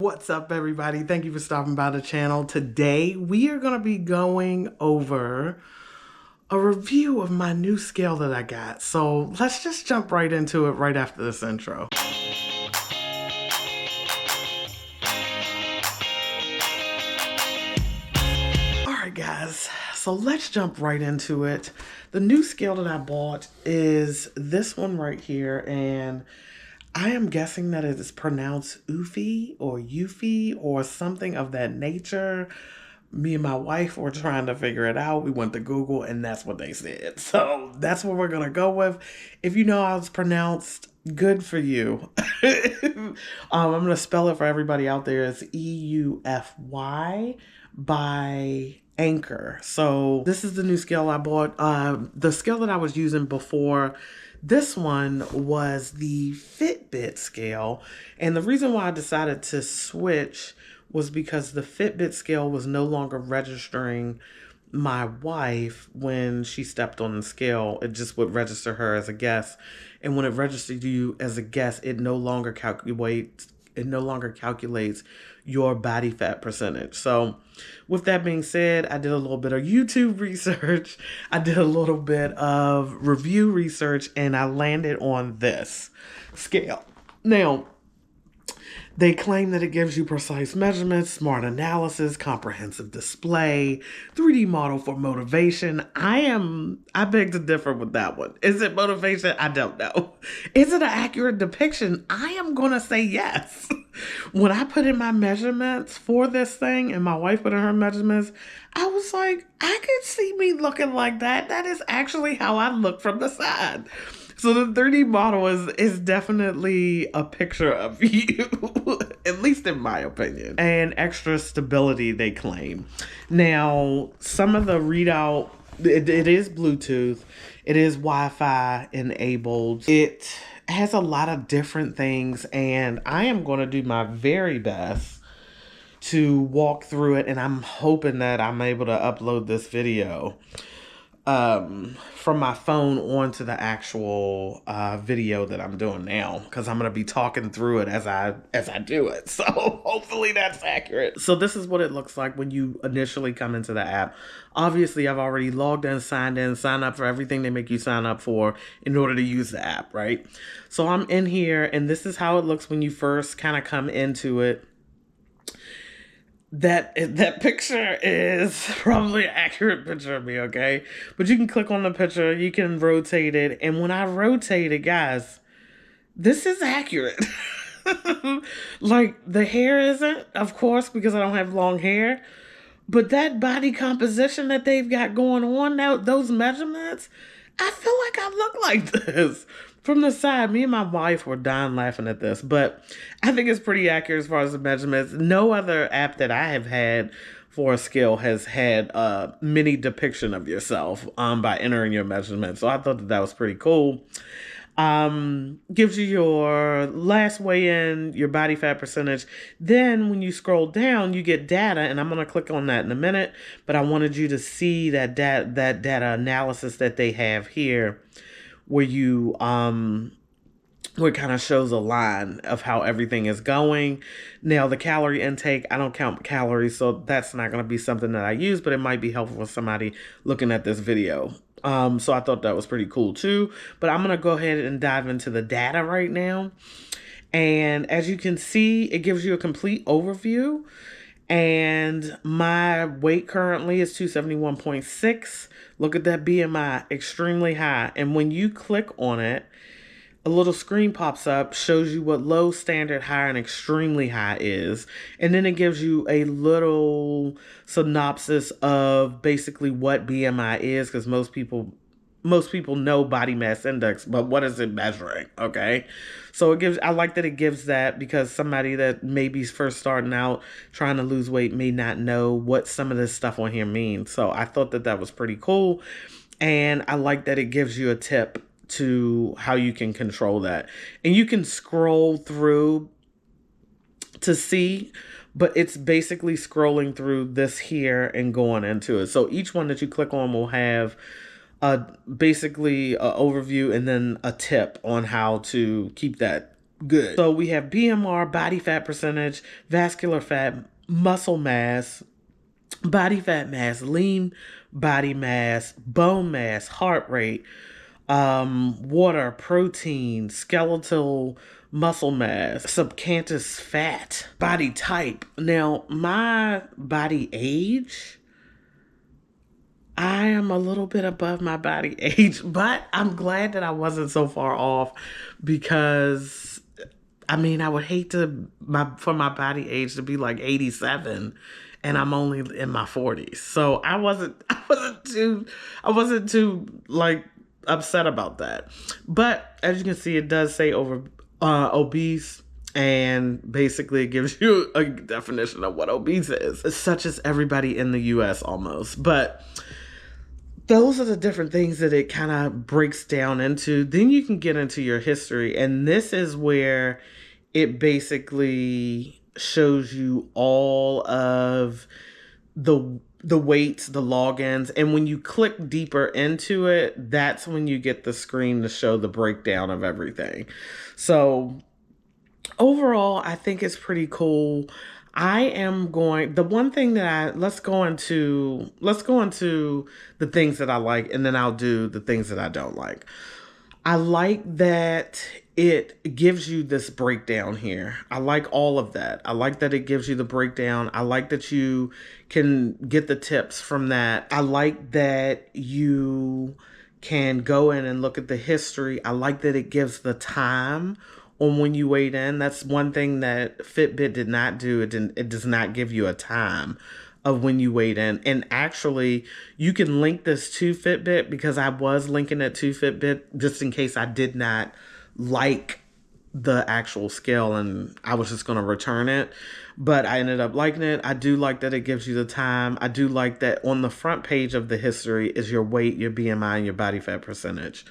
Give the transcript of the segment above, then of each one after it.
What's up, everybody? Thank you for stopping by the channel. Today, we are going to be going over a review of my new scale that I got. So let's just jump right into it right after this intro. Alright guys, so let's jump right into it. The new scale that I bought is this one right here, and I am guessing that it is pronounced Oofy or Eufy or something of that nature. Me and my wife were trying to figure it out. We went to Google and that's what they said. So that's what we're going to go with. If you know how it's pronounced, good for you. I'm going to spell it for everybody out there. It's EUFY by Anchor. So this is the new scale I bought. The scale that I was using before this one was the Fitbit scale, and the reason why I decided to switch was because the Fitbit scale was no longer registering my wife when she stepped on the scale. It just would register her as a guest, and when it registered you as a guest, it no longer calculates your body fat percentage. So with that being said, I did a little bit of YouTube research. I did a little bit of review research, and I landed on this scale. Now, they claim that it gives you precise measurements, smart analysis, comprehensive display, 3D model for motivation. I beg to differ with that one. Is it motivation? I don't know. Is it an accurate depiction? I am going to say yes. When I put in my measurements for this thing and my wife put in her measurements, I was like, I could see me looking like that. That is actually how I look from the side. So the 3D model is definitely a picture of you, at least in my opinion. And extra stability, they claim. Now, some of the readout, it is Bluetooth. It is Wi-Fi enabled. It has a lot of different things, and I am going to do my very best to walk through it, and I'm hoping that I'm able to upload this video from my phone onto the actual video that I'm doing now, because I'm going to be talking through it as I do it. So hopefully that's accurate. So this is what it looks like when you initially come into the app. Obviously, I've already logged in, signed up for everything they make you sign up for in order to use the app, right? So I'm in here, and this is how it looks when you first kind of come into it. That picture is probably an accurate picture of me, okay? But you can click on the picture, you can rotate it, and when I rotate it, guys, this is accurate. Like, the hair isn't, of course, because I don't have long hair, but that body composition that they've got going on now, those measurements, I feel like I look like this. From the side, me and my wife were dying laughing at this, but I think it's pretty accurate as far as the measurements. No other app that I have had for a scale has had a mini depiction of yourself by entering your measurements. So I thought that was pretty cool. Gives you your last weigh-in, your body fat percentage. Then when you scroll down, you get data, and I'm going to click on that in a minute, but I wanted you to see that data analysis that they have here, where you where it kind of shows a line of how everything is going. Now, the calorie intake, I don't count calories, so that's not going to be something that I use, but it might be helpful for somebody looking at this video. So I thought that was pretty cool too. But I'm going to go ahead and dive into the data right now. And as you can see, it gives you a complete overview. And my weight currently is 271.6. Look at that BMI, extremely high. And when you click on it, a little screen pops up, shows you what low, standard, high, and extremely high is. And then it gives you a little synopsis of basically what BMI is, because most people know body mass index, but what is it measuring? Okay. So I like that it gives that, because somebody that maybe is first starting out trying to lose weight may not know what some of this stuff on here means. So I thought that was pretty cool. And I like that it gives you a tip to how you can control that. And you can scroll through to see, but it's basically scrolling through this here and going into it. So each one that you click on will have basically an overview and then a tip on how to keep that good. So we have BMR, body fat percentage, vascular fat, muscle mass, body fat mass, lean body mass, bone mass, heart rate, water, protein, skeletal muscle mass, subcutaneous fat, body type. Now, my body age, I am a little bit above my body age, but I'm glad that I wasn't so far off, because I mean, I would hate for my body age to be like 87 and I'm only in my 40s. So I wasn't too like upset about that. But as you can see, it does say obese, and basically it gives you a definition of what obese is, such as everybody in the US almost. But those are the different things that it kind of breaks down into. Then you can get into your history, and this is where it basically shows you all of the weights, the logins, and when you click deeper into it, that's when you get the screen to show the breakdown of everything. So overall, I think it's pretty cool. The one thing that let's go into the things that I like, and then I'll do the things that I don't like. I like that it gives you this breakdown here. I like all of that. I like that it gives you the breakdown. I like that you can get the tips from that. I like that you can go in and look at the history. I like that it gives the time on when you weighed in. That's one thing that Fitbit did not do. It does not give you a time of when you weighed in. And actually, you can link this to Fitbit, because I was linking it to Fitbit just in case I did not like the actual scale and I was just going to return it. But I ended up liking it. I do like that it gives you the time. I do like that on the front page of the history is your weight, your BMI, and your body fat percentage.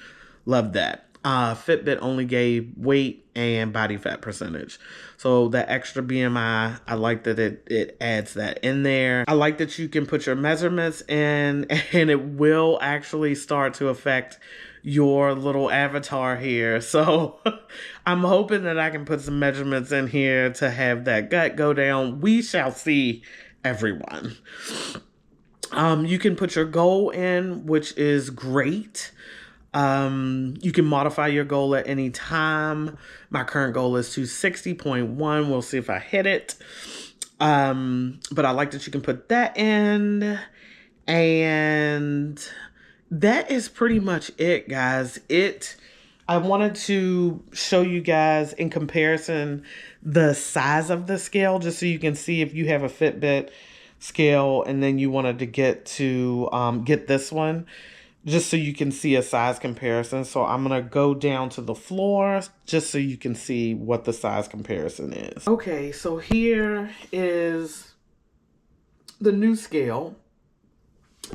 Love that. Fitbit only gave weight and body fat percentage. So that extra BMI, I like that it adds that in there. I like that you can put your measurements in, and it will actually start to affect your little avatar here. So I'm hoping that I can put some measurements in here to have that gut go down. We shall see, everyone. You can put your goal in, which is great. You can modify your goal at any time. My current goal is 260.1. We'll see if I hit it. But I like that you can put that in. And that is pretty much it, guys. I wanted to show you guys in comparison the size of the scale, just so you can see if you have a Fitbit scale and then you wanted to get this one, just so you can see a size comparison. So I'm going to go down to the floor just so you can see what the size comparison is. Okay, so here is the new scale,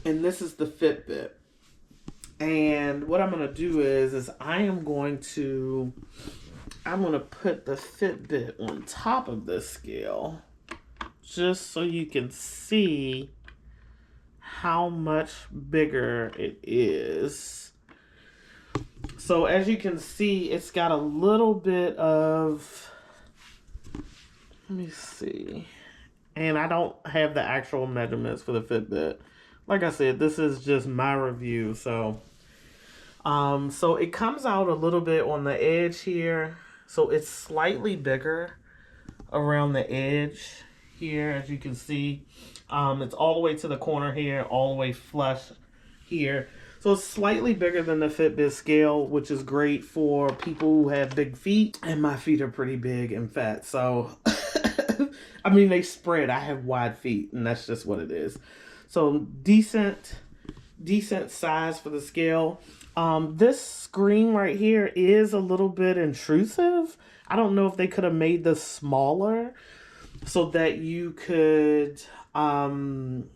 and this is the Fitbit. And what I'm going to do is I'm going to put the Fitbit on top of this scale just so you can see how much bigger it is. So as you can see, it's got a little bit of, let me see. And I don't have the actual measurements for the Fitbit. Like I said, this is just my review. So it comes out a little bit on the edge here. So it's slightly bigger around the edge here, as you can see. It's all the way to the corner here, all the way flush here. So it's slightly bigger than the Fitbit scale, which is great for people who have big feet. And my feet are pretty big and fat. So, I mean, they spread. I have wide feet, and that's just what it is. So decent size for the scale. This screen right here is a little bit intrusive. I don't know if they could have made this smaller so that you could, I don't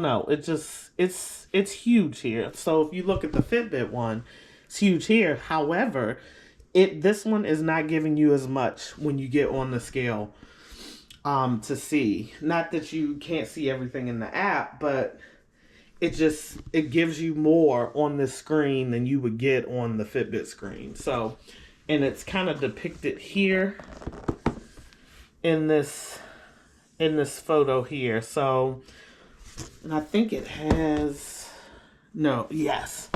know. It's huge here. So if you look at the Fitbit one, it's huge here. However, this one is not giving you as much when you get on the scale to see. Not that you can't see everything in the app, but it gives you more on this screen than you would get on the Fitbit screen. So And it's kind of depicted here in this photo here. So, and I think it has, no, yes.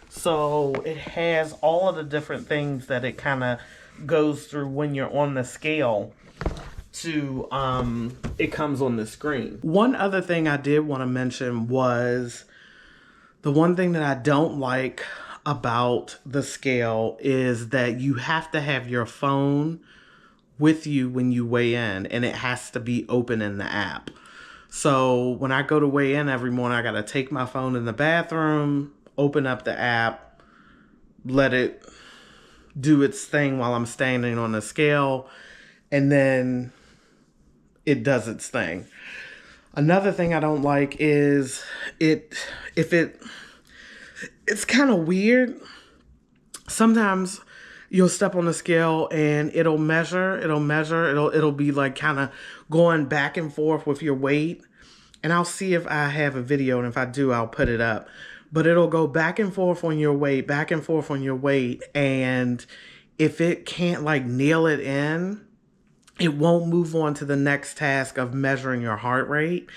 So it has all of the different things that it kind of goes through when you're on the scale to, it comes on the screen. One other thing I did want to mention was the one thing that I don't like about the scale is that you have to have your phone with you when you weigh in, and it has to be open in the app. So when I go to weigh in every morning, I got to take my phone in the bathroom, open up the app, let it do its thing while I'm standing on the scale, and then it does its thing. Another thing I don't like is it's kind of weird. Sometimes you'll step on the scale and it'll be like kind of going back and forth with your weight. And I'll see if I have a video, and if I do, I'll put it up. But it'll go back and forth on your weight, back and forth on your weight. And if it can't like nail it in, it won't move on to the next task of measuring your heart rate.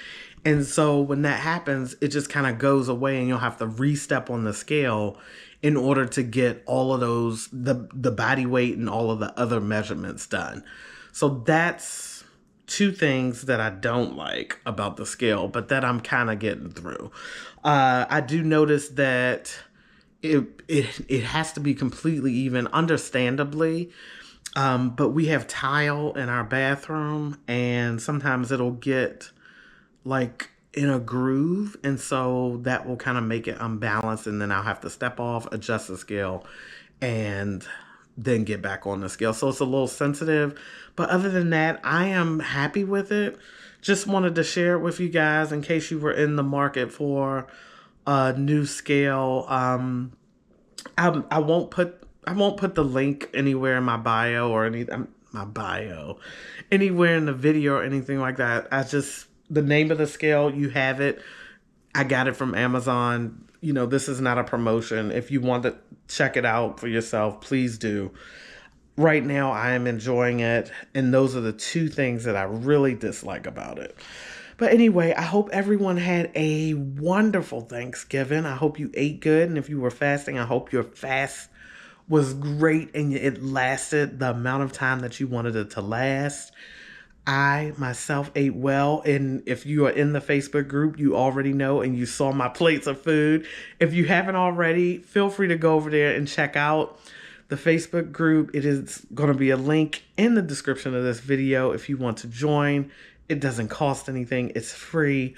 And so when that happens, it just kind of goes away, and you'll have to re-step on the scale in order to get all of those, the body weight and all of the other measurements done. So that's two things that I don't like about the scale, but that I'm kind of getting through. I do notice that it has to be completely even, understandably. But we have tile in our bathroom, and sometimes it'll get like in a groove, and so that will kind of make it unbalanced, and then I'll have to step off, adjust the scale, and then get back on the scale. So it's a little sensitive, but other than that, I am happy with it. Just wanted to share it with you guys in case you were in the market for a new scale. I won't put the link anywhere in my bio or anywhere in the video or anything like that. The name of the scale, you have it. I got it from Amazon. You know, this is not a promotion. If you want to check it out for yourself, please do. Right now, I am enjoying it, and those are the two things that I really dislike about it. But anyway, I hope everyone had a wonderful Thanksgiving. I hope you ate good, and if you were fasting, I hope your fast was great and it lasted the amount of time that you wanted it to last. I myself ate well, and if you are in the Facebook group, you already know, and you saw my plates of food. If you haven't already, feel free to go over there and check out the Facebook group. It is going to be a link in the description of this video if you want to join. It doesn't cost anything. It's free.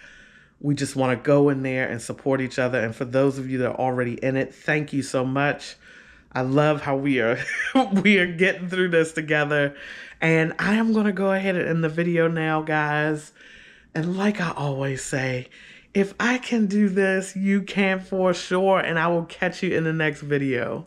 We just want to go in there and support each other. And for those of you that are already in it, thank you so much. I love how we are getting through this together. And I am going to go ahead and end the video now, guys. And like I always say, if I can do this, you can for sure. And I will catch you in the next video.